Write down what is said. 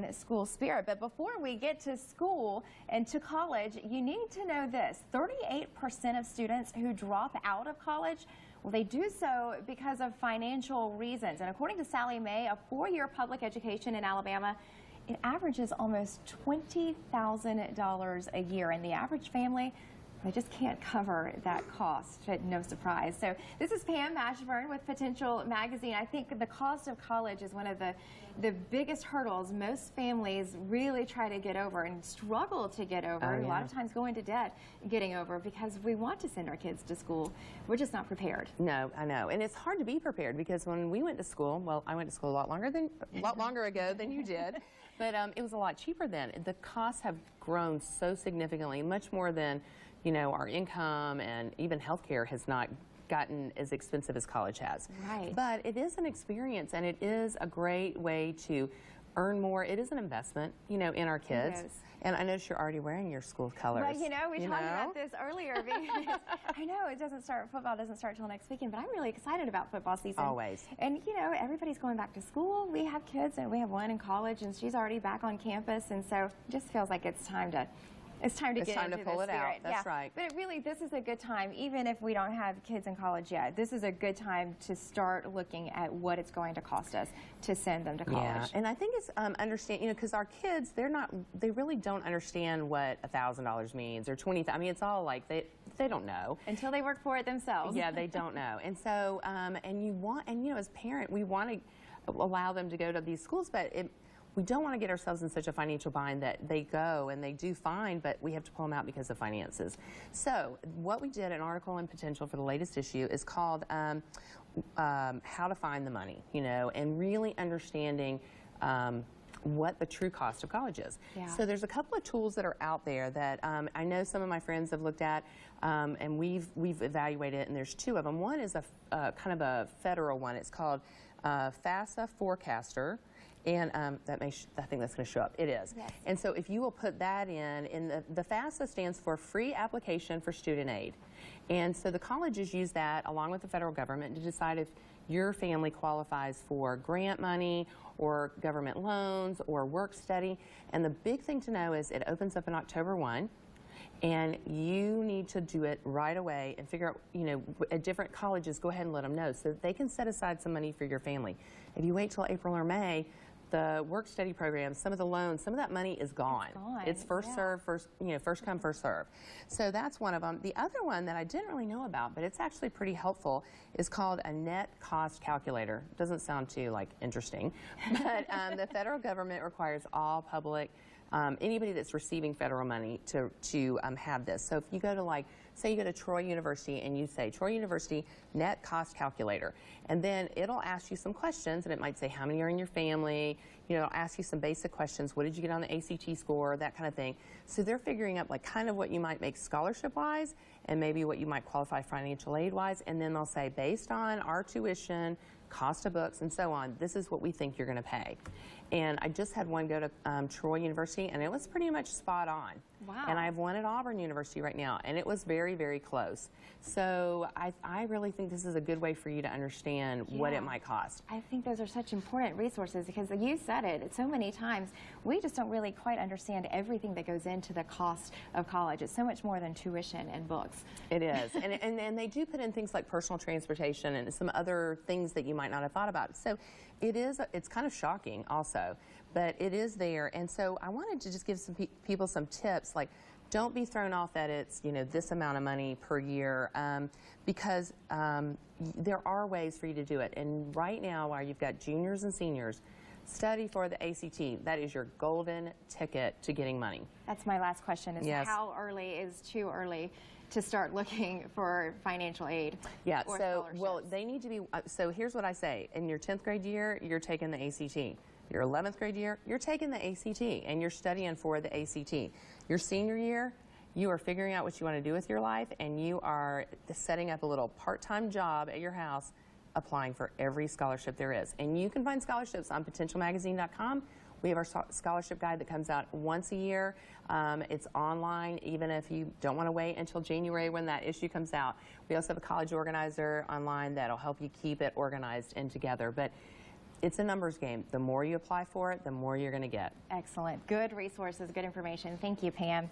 in school spirit. But before we get to school and to college, you need to know this. 38% of students who drop out of college, well, they do so because of financial reasons. And according to Sally May, a four-year public education in Alabama, it averages almost $20,000 a year. And the average family, they just can't cover that cost. No surprise. So this is Pam Mashburn with Potential Magazine. I think the cost of college is one of the biggest hurdles most families really try to get over and struggle to get over. Oh, yeah. A lot of times go into debt getting over because we want to send our kids to school. We're just not prepared. No, I know. And it's hard to be prepared because when we went to school, well, I went to school a lot longer ago than you did, but it was a lot cheaper then. The costs have grown so significantly, much more than, you know, our income, and even healthcare has not gotten as expensive as college has. Right. But it is an experience, and it is a great way to earn more. It is an investment, you know, in our kids. It is. And I notice you're already wearing your school colors. Well, you know, we talked about this earlier because I know football doesn't start till next weekend, but I'm really excited about football season. Always. And, you know, everybody's going back to school. We have kids, and we have one in college, and she's already back on campus, and so it just feels like it's time to get into pull the it out. spirit. That's right. But this is a good time, even if we don't have kids in college yet. This is a good time to start looking at what it's going to cost us to send them to college. Yeah, and I think it's understand, you know, because our kids, they really don't understand what $1,000 means or $20,000. I mean, it's all like they don't know Until they work for it themselves. Yeah, they don't know. And so, and you know, as a parent, we want to allow them to go to these schools, but we don't want to get ourselves in such a financial bind that they go and they do fine, but we have to pull them out because of finances. So what we did, an article in Potential for the latest issue, is called How to Find the Money, you know, and really understanding what the true cost of college is. Yeah. So there's a couple of tools that are out there that I know some of my friends have looked at, and we've evaluated it, and there's two of them. One is a kind of a federal one. It's called FAFSA Forecaster. And I think that's going to show up. It is. Yes. And so if you will put that in the FAFSA stands for Free Application for Student Aid. And so the colleges use that along with the federal government to decide if your family qualifies for grant money or government loans or work study. And the big thing to know is it opens up in October 1. And you need to do it right away and figure out, you know, at different colleges, go ahead and let them know so that they can set aside some money for your family. If you wait till April or May, the work study programs, some of the loans, some of that money is gone. It's first serve, first come, first serve. So that's one of them. The other one that I didn't really know about, but it's actually pretty helpful, is called a net cost calculator. Doesn't sound too interesting, but the federal government requires all public, anybody that's receiving federal money to have this. So if you go to say you go to Troy University and you say Troy University net cost calculator, and then it'll ask you some questions, and it might say how many are in your family, you know, it'll ask you some basic questions, what did you get on the ACT score, that kind of thing. So they're figuring out kind of what you might make scholarship wise and maybe what you might qualify financial aid wise, and then they'll say based on our tuition, cost of books, and so on, this is what we think you're going to pay. And I just had one go to Troy University, and it was pretty much spot on. Wow. And I have one at Auburn University right now, and it was very, very close. So I really think this is a good way for you to understand what it might cost. I think those are such important resources because you said it so many times. We just don't really quite understand everything that goes into the cost of college. It's so much more than tuition and books. It is. and they do put in things like personal transportation and some other things that you might not have thought about. So it's kind of shocking also, but it is there. And so I wanted to just give some people some tips, like don't be thrown off that it's, you know, this amount of money per year, because there are ways for you to do it. And right now, while you've got juniors and seniors, study for the ACT. That is your golden ticket to getting money. That's my last question, is yes. How early is too early to start looking for financial aid? Yeah, or so, well, they need to be, so here's what I say. In your 10th grade year, you're taking the ACT. Your 11th grade year, you're taking the ACT, and you're studying for the ACT. Your senior year, you are figuring out what you want to do with your life, and you are setting up a little part-time job at your house applying for every scholarship there is. And you can find scholarships on potentialmagazine.com. We have our scholarship guide that comes out once a year. It's online, even if you don't want to wait until January when that issue comes out. We also have a college organizer online that'll help you keep it organized and together. But It's a numbers game. The more you apply for it, the more you're going to get. Excellent. Good resources, good information. Thank you, Pam.